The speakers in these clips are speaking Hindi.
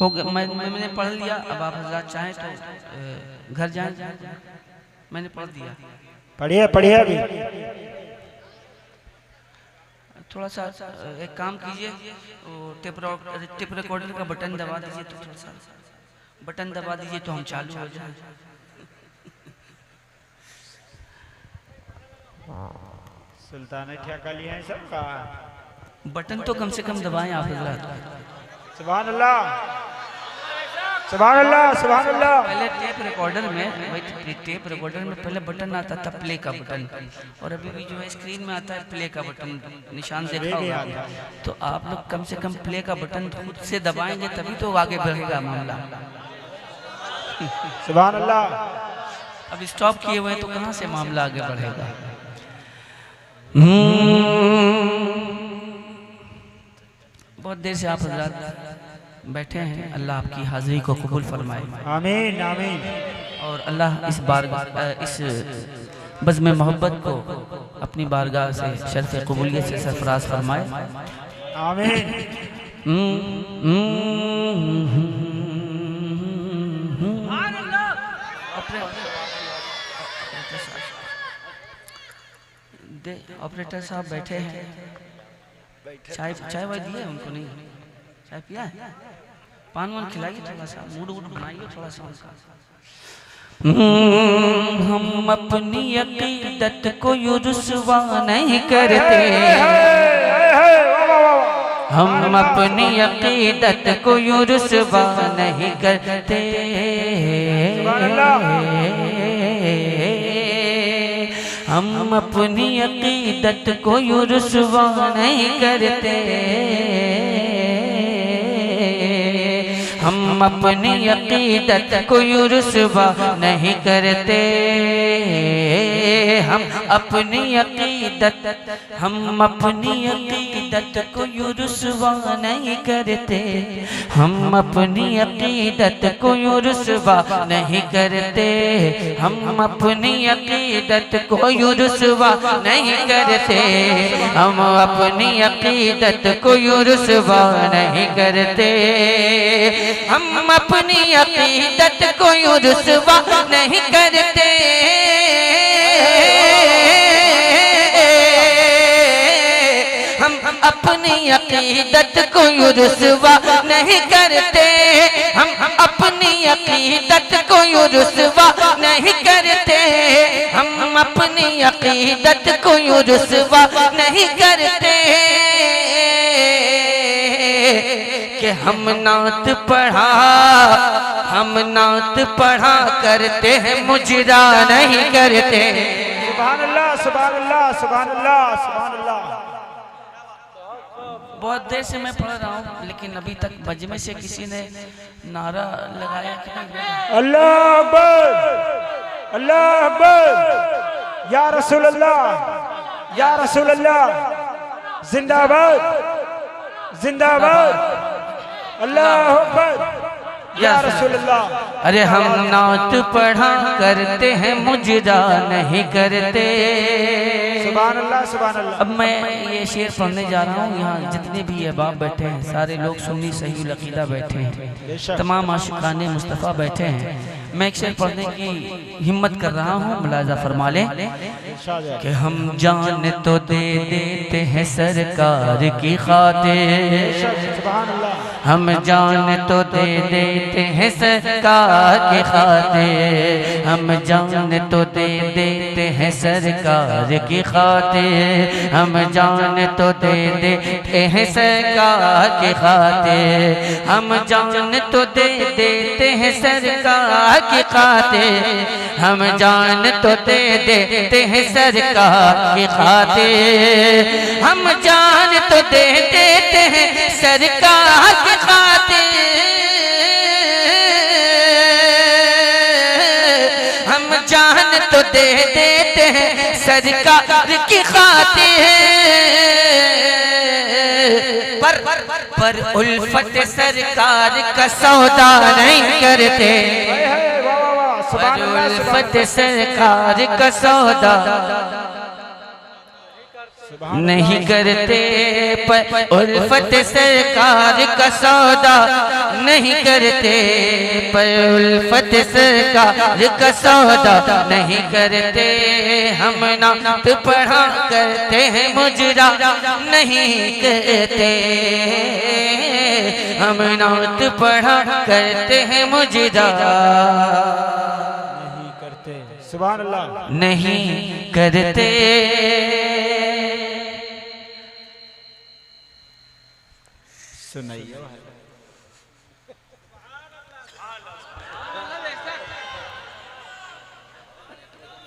हो गया, मैंने पढ़ लिया। अब आप हजरात चाहें तो घर जाएं। मैंने पढ़ दिया। पढ़िए पढ़िए अभी। थोड़ा सा एक काम कीजिए, टिप रिकॉर्डर का बटन दबा दीजिए, तो थोड़ा सा बटन दबा दीजिए तो हम चालू हो जाए। सुल्तान ठेका लिए हैं सबका। बटन तो कम से कम दबाएं आप हजरात। सुभान अल्लाह सुभान अल्लाह सुभान अल्लाह। पहले टेप रिकॉर्डर में, वही टेप रिकॉर्डर में पहले बटन आता था प्ले का बटन, और अभी भी जो है स्क्रीन में आता है प्ले का बटन, निशान देखा होगा। तो आप लोग कम से कम प्ले का बटन खुद से दबाएंगे तभी तो आगे बढ़ेगा मामला। सुभान अल्लाह। अब स्टॉप किए हुए तो कहाँ से मामला आगे बढ़ेगा। बहुत देर से आप हजरात बैठे हैं। अल्लाह आपकी हाजिरी को कबूल फरमाए। आमीन आमीन। और अल्लाह इस बार इस बज़्म मोहब्बत को अपनी बारगाह से शर्फ़ कबूलियत से सरफराज फरमाए। आमीन। ऑपरेटर साहब बैठे हैं। चाय वाय दिए उनको? नहीं, चाय पिया है? पान वान खिलाइए, थोड़ा सा मूड वूड बनाइए थोड़ा सा उनका। हम अपनी अकीदत को यूं रुसवा नहीं करते, हम अपनी अकीदत को यूं रुसवा नहीं करते, हम अपनी अकीदत को यूं रुसवा नहीं करते, हम अपनी अकीदत को यूं रुसवा नहीं करते, हम अपनी अकीदत को यूं रुसवा नहीं करते, हम अपनी अकीदत को यूं रुसवा नहीं करते, हम अपनी अकीदत को यूं रुसवा नहीं करते, हम अपनी अकीदत को यूं रुसवा नहीं करते, हम अपनी अकीदत को यूं रुसवा नहीं करते, हम अपनी अकीदत को यूं रुसवा नहीं करते, हम अपनी अकीदत को यूं रुसवा नहीं करते, हम अपनी अकीदत को यूं रुसवा नहीं करते, कि हम नात पढ़ा करते हैं, मुजरा नहीं करते। सुभान अल्लाह सुभान अल्लाह सुभान अल्लाह सुभान अल्लाह। बहुत देर से मैं पढ़ रहा हूँ, लेकिन अभी तक मजमे से किसी ने नारा लगाया कि नहीं? अल्लाह अकबर अल्लाह अकबर, या रसूल अल्लाह या रसूल अल्लाह, जिंदाबाद जिंदाबाद, अल्लाह अकबर या रसूल अल्लाह। अरे हम नात पढ़ा करते हैं, मुजरा नहीं करते। सुभान अल्लाह सुभान अल्लाह। अब मैं ये शेर पढ़ने जा रहा हूँ। यहाँ जितने भी अहबाब बैठे हैं, सारे लोग सुन्नी सही अकीदा बैठे हैं, तमाम आशिकाने मुस्तफ़ा बैठे हैं। मैं एक शेर पढ़ने की हिम्मत कर रहा हूँ, मुलाजा फरमा लें कि हम जान तो दे देते हैं सरकार की खातिर, हम जान तो दे देते हैं सरकार की खातिर, हम जान तो दे देते हैं सरकार की खातिर, हम जान तो दे देते हैं सरकार की खातिर, हम जान तो दे देते हैं सरकार की खातिर, हम जान तो दे देते हैं सरकार की खातिर, हम जान तो दे देते हैं सरकार की खातिर, हम जान तो दे देते हैं सरकार की खातिर, पर उल्फत सरकार का सौदा नहीं करते, पर उल्फत सरकार का सौदा नहीं करते पर उल्फत सरकार का सौदा, नहीं करते पर उल्फत सरकार का सौदा, नहीं करते हम नात पढ़ा करते हैं मुजरा, नहीं करते हम नात पढ़ा करते हैं मुजरा, नहीं करते। सुभान अल्लाह। नहीं करते। सुनाइए।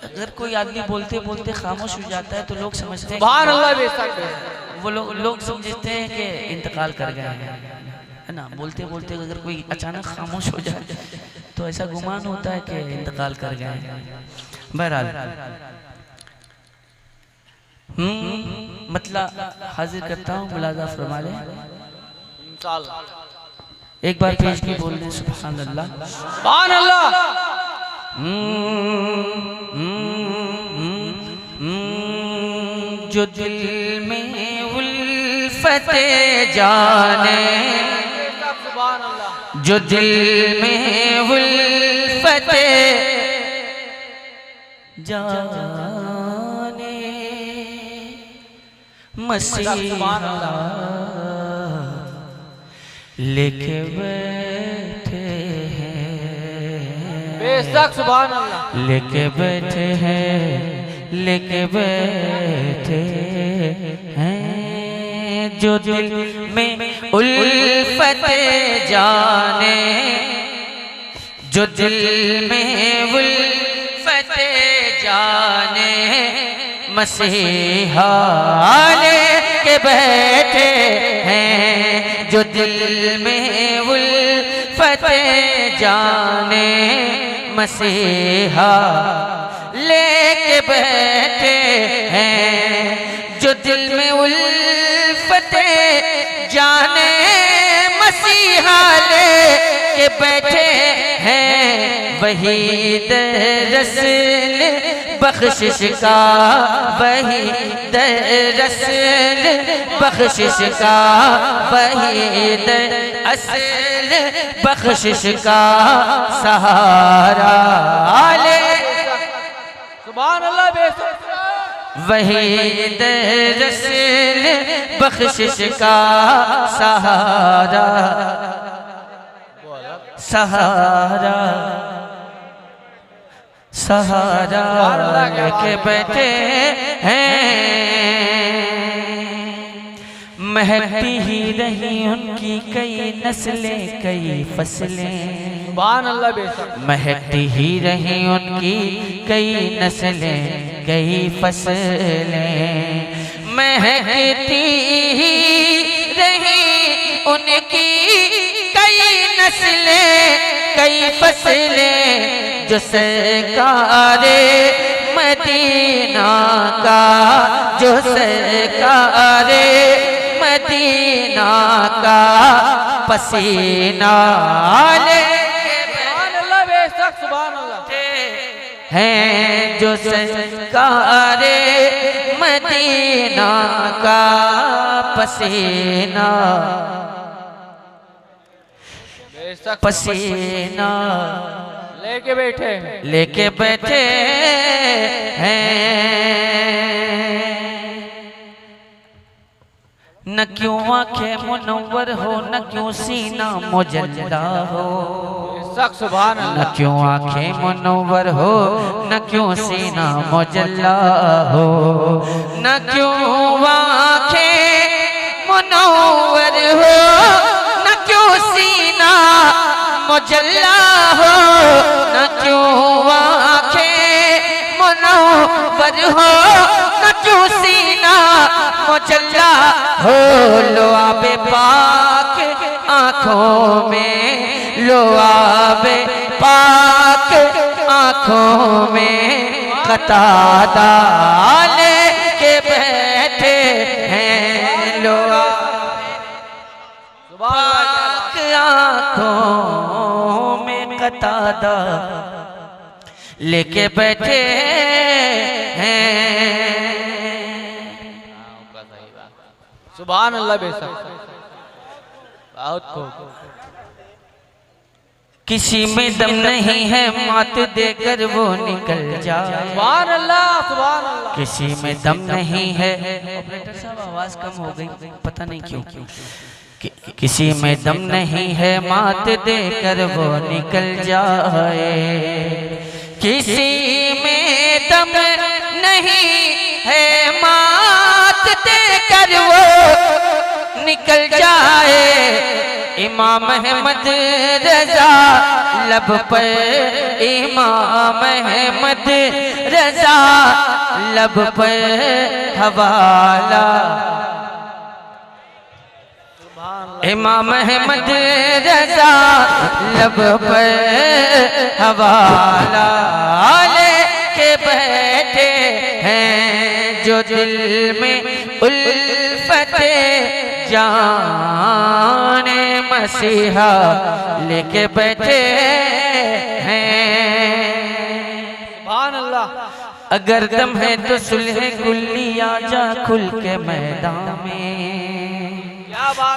अगर कोई आदमी बोलते बोलते खामोश हो जाता है तो लोग समझते हैं सुभान अल्लाह बेशक। वो लोग समझते हैं कि इंतकाल कर गए हैं, है ना। बोलते बोलते अगर कोई अचानक खामोश हो जाए तो ऐसा गुमान होता है कि इंतकाल कर गए हैं। बहरहाल मतलब हाजिर करता हूँ, मुलाजा फरमा लें। एक बार पेश की बोल दें सुभान अल्लाह। सुभान अल्लाह। जो दिल में उल्फत जाने, सुभान अल्लाह। जो दिल में उल्फत जाने, मसीहा लेके बैठे हैं, बेशक सुभान अल्लाह। लेके बैठे हैं, लेके बैठे हैं। जो दिल में उल्फत जाने, जो दिल में उल्फत जाने, मसीहा लेके बैठे हैं। जो दिल में उल्फत जाने, मसीहा लेके बैठे हैं। जो दिल में उल्फत जाने, मसीहा लेके बैठे हैं। वही दरअसल बख्शिश का, वही दरअसल बख्शिश का, वही दरअसल बख्शिश का सहारा ले। सुभान अल्लाह बेशक। वही दरअसल बख्शिश का सहारा, सहारा, सहारा लेके बैठे हैं। महकती ही रही उनकी कई नस्लें, कई फसलें। सुभान अल्लाह बेशक। महकती ही रही उनकी कई नस्लें, कई फसलें। महकती ही रही उनकी कई नस्लें, कई फसलें। जो सरकारे मदीना का, जो सरकारे मदीना का पसीना लेके सुभान अल्लाह बेशक। सुभान अल्लाह। हैं। जो सरकारे मदीना का पसीना, बेशक पसीना लेके बैठे, लेके बैठे हैं। न क्यों आंखें मुनव्वर हो, न क्यों सीना मुजल्ला हो, बेशक सुभान न अल्लाह। क्यों आंखें मुनव्वर हो, न क्यों सीना मुजल्ला हो, न क्यों आंखें मुनव्वर हो, न क्यों सीना मुजल्ला हो, न क्यों आंखें मुनव्वर हो, न क्यों सीना मुजल्ला हो। लो आबे पाक आँखों में, लो आबे पाक आँखों में, कतादा लेके बैठे हैं। लो पाक आँखों में कतादा लेके बैठे हैं। सुभान अल्लाह बेशक बहुत खूब। किसी में दम नहीं है मात देकर वो निकल जाए। सुभान अल्लाह सुभान अल्लाह। किसी में दम नहीं है। ऑपरेटर साहब आवाज कम हो गई, पता नहीं क्यों। किसी में दम नहीं है मात देकर वो निकल जाए। किसी में दम नहीं है मात देकर वो निकल जाए। इमाम अहमद रजा लब पर, इमाम अहमद रजा लब पर हवाला। इमाम अहमद रजा लब पर हवाला लेके बैठे हैं जो दिल में उल्फते जाने मसीहा लेके बैठे हैं। सुभान अल्लाह। अगर दम है तो सुलह कुल्ली आजा खुल के मैदान में।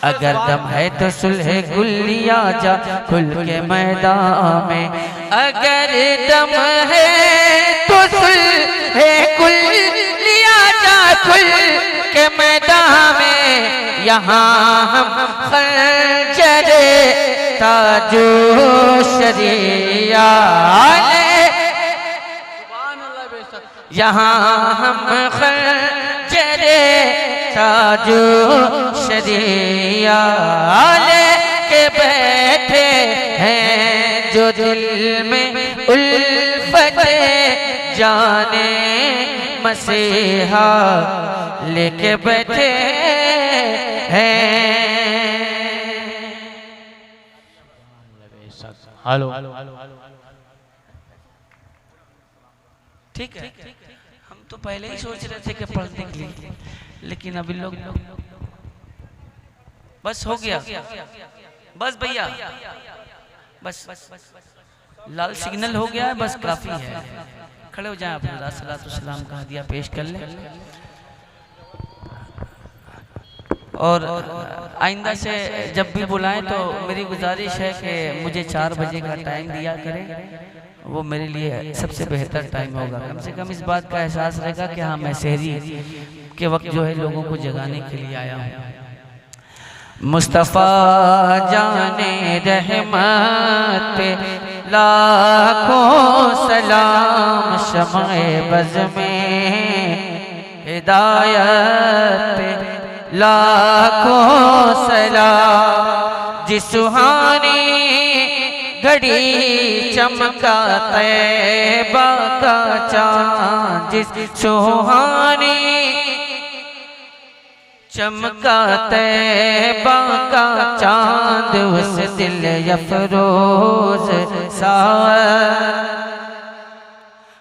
अगर दम है तो सुलह कुल्ली आजा खुल के मैदान में। अगर दम है तो सुलह कुल्ली आजा खुल के मैदान में। यहाँ हम खंजरे ताजो शरिया यहाँ हम खंजरे ताजो शरिया लेके बैठे हैं जो दिल में उल्फते जाने मसीहा लेके बैठे हैं। हेलो ठीक है, हम तो पहले ही सोच रहे थे कि पढ़ने के लिए, लेकिन अभी लोग बस हो गया। बस भैया बस लाल सिग्नल हो गया है, बस काफी है। खड़े हो जाएं आप, सलातो सलाम का हदिया पेश कर लें। और आइंदा से जब भी बुलाएं तो मेरी गुजारिश है कि मुझे 4 बजे का टाइम दिया करें। वो मेरे लिए सबसे बेहतर टाइम होगा। कम से कम इस बात का एहसास रहेगा कि हाँ मैं सहरी के वक्त जो है लोगों को जगाने के लिए आया हूँ। मुस्तफ़ा जाने रहमत पे लाखों सलाम, शम्ए बज़ में हिदायत पे लाखों सलाम। जिस सुहानी घड़ी चमका तैबा का चाँद, जिस सुहानी चमका तैबा का चाँद, उस दिल अफरोज साथ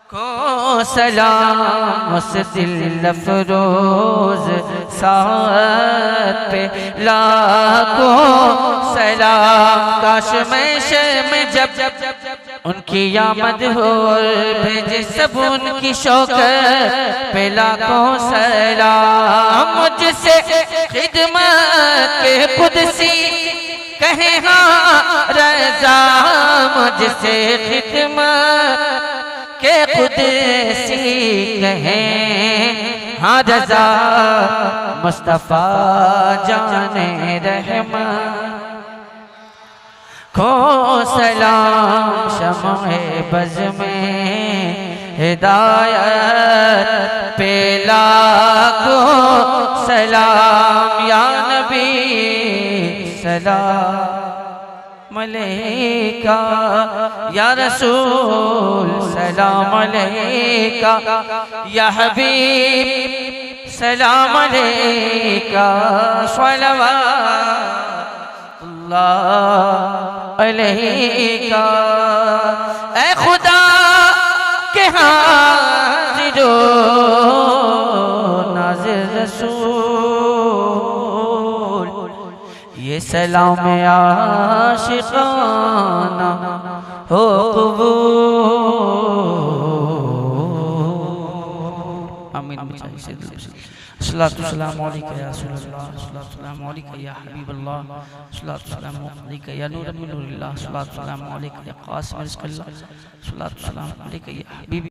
को सलाम। उस दिल अफरोज साथ पे लाखों सलाम। काश मैं शर्म जब उनकी आमद हो, भेजे सब उनकी शौक पे लाखों सलाम। मुझसे खिदमत के कुदसी कहे हाँ रज़ा, मुझसे खिदमत के कुदसी कहे हाँ रज़ा। मुस्तफ़ा जाने रहमत को सलाम, शम्ए बज़ में हिदायत पे लाखों सलाम। या नबी सलाम अलैका, या रसूल सलाम अलैका, या हबीब सलाम अलैका, सल्लल्लाहु अलैका। ऐ खुदा के हाज़िरो नाज़िर रसूल, ये सलाम आशिक़ाना हो कबूल। आमीन मचाइए सैयदुल मुरसलीन। अस्सलातु वस्सलामु अलैका या रसूलल्लाह, अस्सलातु वस्सलामु अलैका या हबीबल्लाह, अस्सलातु वस्सलामु अलैका या नूरन मिन नूरिल्लाह, अस्सलातु वस्सलामु अलैका या क़ासिम रिज़्क़िल्लाह, अस्सलातु वस्सलामु अलैका या हबीबी।